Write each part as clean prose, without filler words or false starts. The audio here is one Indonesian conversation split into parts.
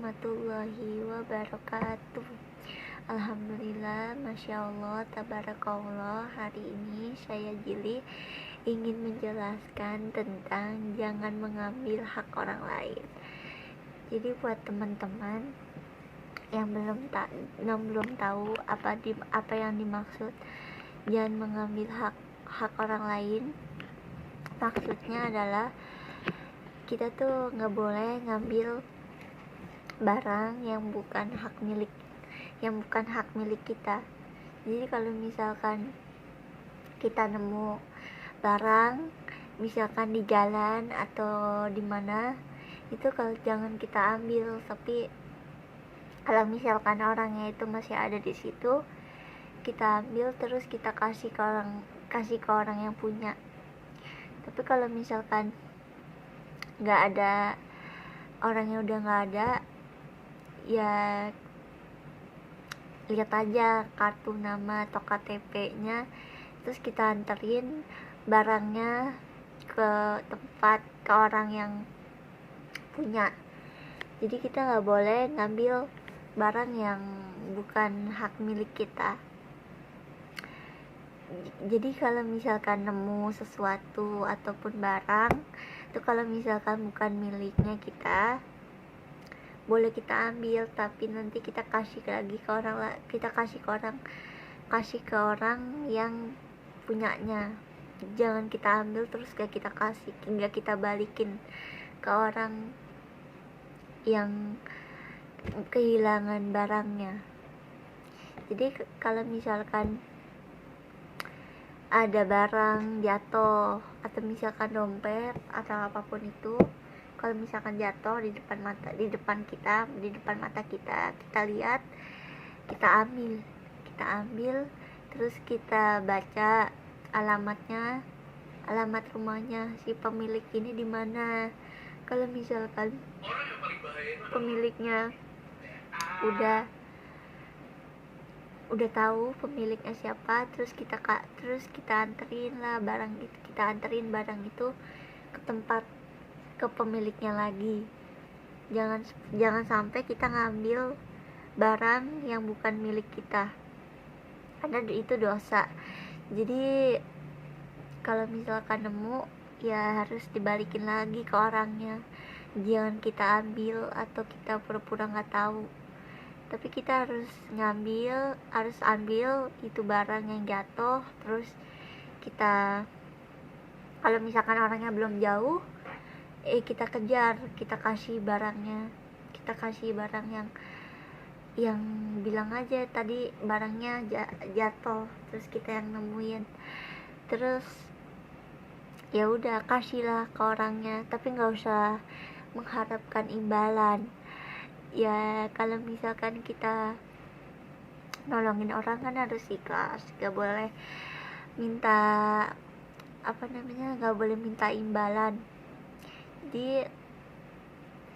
warahmatullahi wabarakatuh. Alhamdulillah, Masya Allah, Tabarakallah. Hari ini saya Jili ingin menjelaskan tentang jangan mengambil hak orang lain. Jadi buat teman-teman yang belum tahu apa yang dimaksud jangan mengambil hak orang lain, maksudnya adalah kita tuh nggak boleh ngambil barang yang bukan hak milik kita. Jadi kalau misalkan kita nemu barang misalkan di jalan atau di mana, itu kalau jangan kita ambil. Tapi kalau misalkan orangnya itu masih ada di situ, kita ambil terus kita kasih ke orang yang punya. Tapi kalau misalkan nggak ada, orangnya udah nggak ada, ya lihat aja kartu nama atau KTP-nya, terus kita anterin barangnya ke orang yang punya. Jadi kita nggak boleh ngambil barang yang bukan hak milik kita. Jadi kalau misalkan nemu sesuatu ataupun barang itu kalau misalkan bukan miliknya kita, boleh kita ambil, tapi nanti kita kasih ke orang yang punyanya. Jangan kita ambil terus gak kita kasih, hingga kita balikin ke orang yang kehilangan barangnya. Jadi kalau misalkan ada barang jatuh atau misalkan dompet atau apapun itu, kalau misalkan jatuh di depan mata kita lihat, kita ambil terus kita baca alamat rumahnya si pemilik ini di mana. Kalau misalkan pemiliknya udah tahu pemiliknya siapa, terus kita anterin barang itu ke pemiliknya lagi. Jangan sampai kita ngambil barang yang bukan milik kita, karena itu dosa. Jadi kalau misalkan nemu, ya harus dibalikin lagi ke orangnya. Jangan kita ambil atau kita pura-pura nggak tahu, tapi kita harus ambil itu barang yang jatuh. Terus kita, kalau misalkan orangnya belum jauh, kita kejar, kita kasih barang yang bilang aja tadi barangnya jatuh, terus kita yang nemuin. Terus ya udah, kasihlah ke orangnya, tapi nggak usah mengharapkan imbalan. Ya kalau misalkan kita nolongin orang kan harus ikhlas, gak boleh minta imbalan. Jadi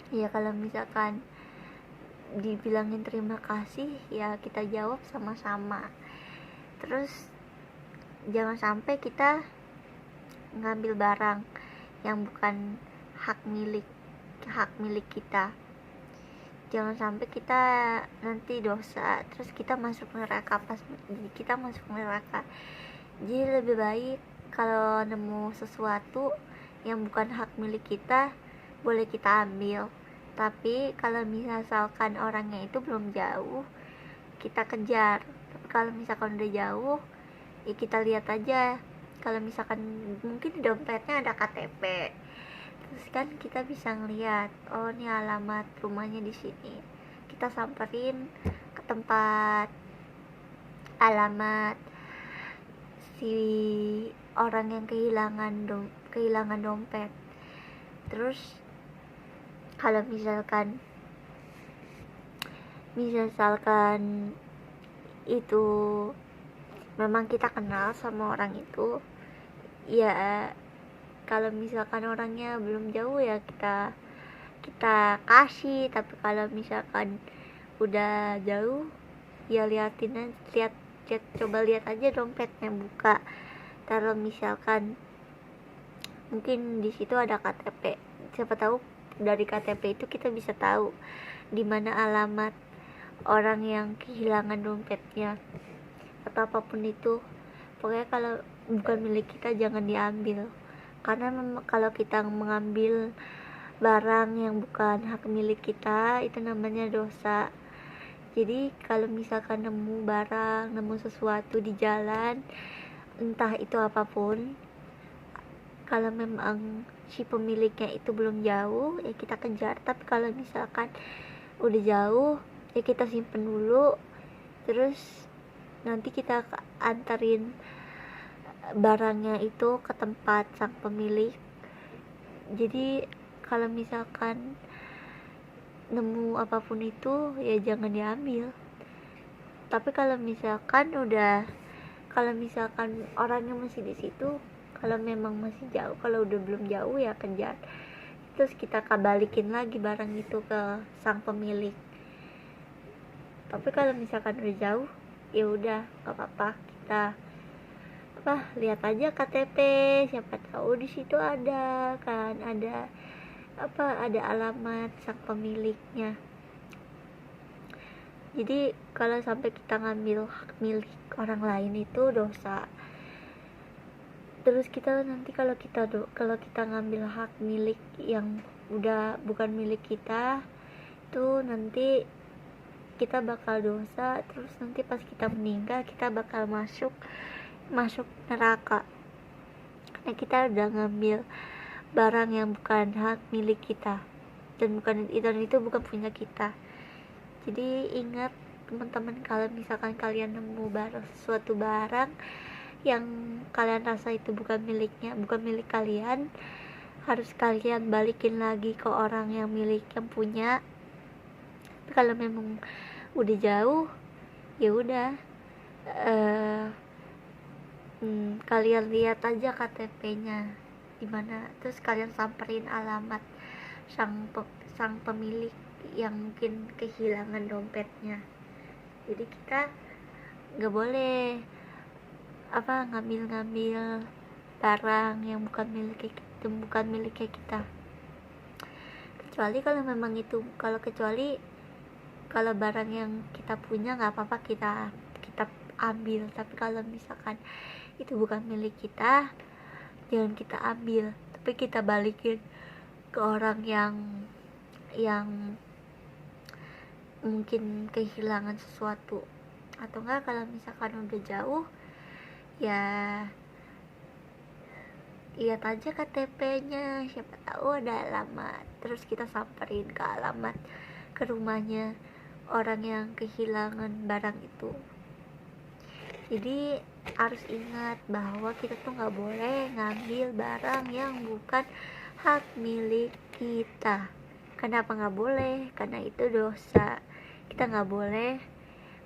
ya kalau misalkan dibilangin terima kasih, ya kita jawab sama-sama. Terus jangan sampai kita ngambil barang yang bukan hak milik kita. Jangan sampai kita nanti dosa, terus kita masuk neraka. Jadi lebih baik kalau nemu sesuatu yang bukan hak milik kita, boleh kita ambil. Tapi kalau misalkan orangnya itu belum jauh, kita kejar. Tapi kalau misalkan udah jauh, ya kita lihat aja. Kalau misalkan mungkin di dompetnya ada KTP, terus kan kita bisa ngeliat, oh ini alamat rumahnya di sini. Kita samperin ke tempat alamat si orang yang kehilangan dompet. Terus kalau misalkan itu memang kita kenal sama orang itu, ya kalau misalkan orangnya belum jauh, ya kita kasih. Tapi kalau misalkan udah jauh, ya coba lihat aja dompetnya, buka. Kalau misalkan mungkin di situ ada KTP, siapa tahu dari KTP itu kita bisa tahu di mana alamat orang yang kehilangan dompetnya atau apapun itu. Pokoknya kalau bukan milik kita jangan diambil, karena kalau kita mengambil barang yang bukan hak milik kita itu namanya dosa. Jadi kalau misalkan nemu barang, nemu sesuatu di jalan, entah itu apapun, kalau memang si pemiliknya itu belum jauh ya kita kejar. Tapi kalau misalkan udah jauh ya kita simpen dulu, terus nanti kita antarin barangnya itu ke tempat sang pemilik. Jadi kalau misalkan nemu apapun itu ya jangan diambil. Tapi kalau misalkan orangnya masih di situ, kalau memang masih jauh, kalau udah belum jauh ya kejar, terus kita balikin lagi barang itu ke sang pemilik. Tapi kalau misalkan udah jauh ya udah nggak apa-apa, kita lihat aja KTP, siapa tahu di situ ada alamat sang pemiliknya. Jadi kalau sampai kita ngambil hak milik orang lain itu dosa. Terus kita nanti kalau kita ngambil hak milik yang udah bukan milik kita, itu nanti kita bakal dosa. Terus nanti pas kita meninggal kita bakal masuk neraka, karena kita udah ngambil barang yang bukan hak milik kita dan itu bukan punya kita. Jadi ingat teman-teman, kalau misalkan kalian nemu suatu barang yang kalian rasa itu bukan milik kalian, harus kalian balikin lagi ke orang yang punya. Tapi kalau memang udah jauh ya udah, kalian lihat aja KTP-nya di mana, terus kalian samperin alamat sang pemilik yang mungkin kehilangan dompetnya. Jadi kita nggak boleh ngambil barang yang bukan milik kita, kecuali kalau memang itu kalau barang yang kita punya nggak apa-apa kita ambil. Tapi kalau misalkan itu bukan milik kita, jangan kita ambil, tapi kita balikin ke orang yang mungkin kehilangan sesuatu. Atau enggak kalau misalkan udah jauh ya lihat aja KTP-nya, siapa tahu ada alamat, terus kita samperin ke rumahnya orang yang kehilangan barang itu. Jadi harus ingat bahwa kita tuh nggak boleh ngambil barang yang bukan hak milik kita. Kenapa nggak boleh? Karena itu dosa. Kita nggak boleh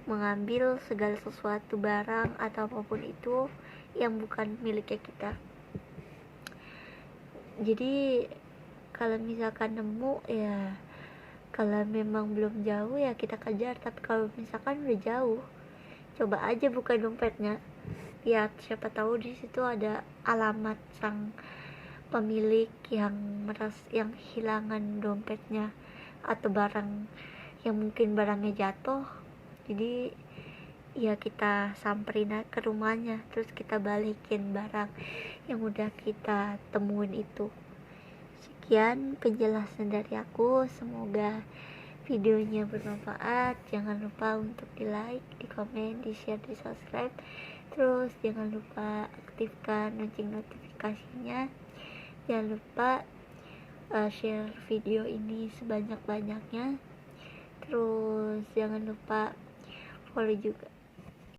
mengambil segala sesuatu barang atau apapun itu yang bukan miliknya kita. Jadi kalau misalkan nemu ya, kalau memang belum jauh ya kita kejar. Tapi kalau misalkan udah jauh, coba aja buka dompetnya, lihat, siapa tahu di situ ada alamat sang pemilik yang kehilangan dompetnya atau barang yang mungkin barangnya jatuh. Jadi ya kita samperin ke rumahnya, terus kita balikin barang yang udah kita temuin itu. Sekian penjelasan dari aku, semoga videonya bermanfaat. Jangan lupa untuk di like, di komen, di share, di subscribe. Terus jangan lupa aktifkan lonceng notifikasinya. Jangan lupa share video ini sebanyak-banyaknya. Terus jangan lupa follow juga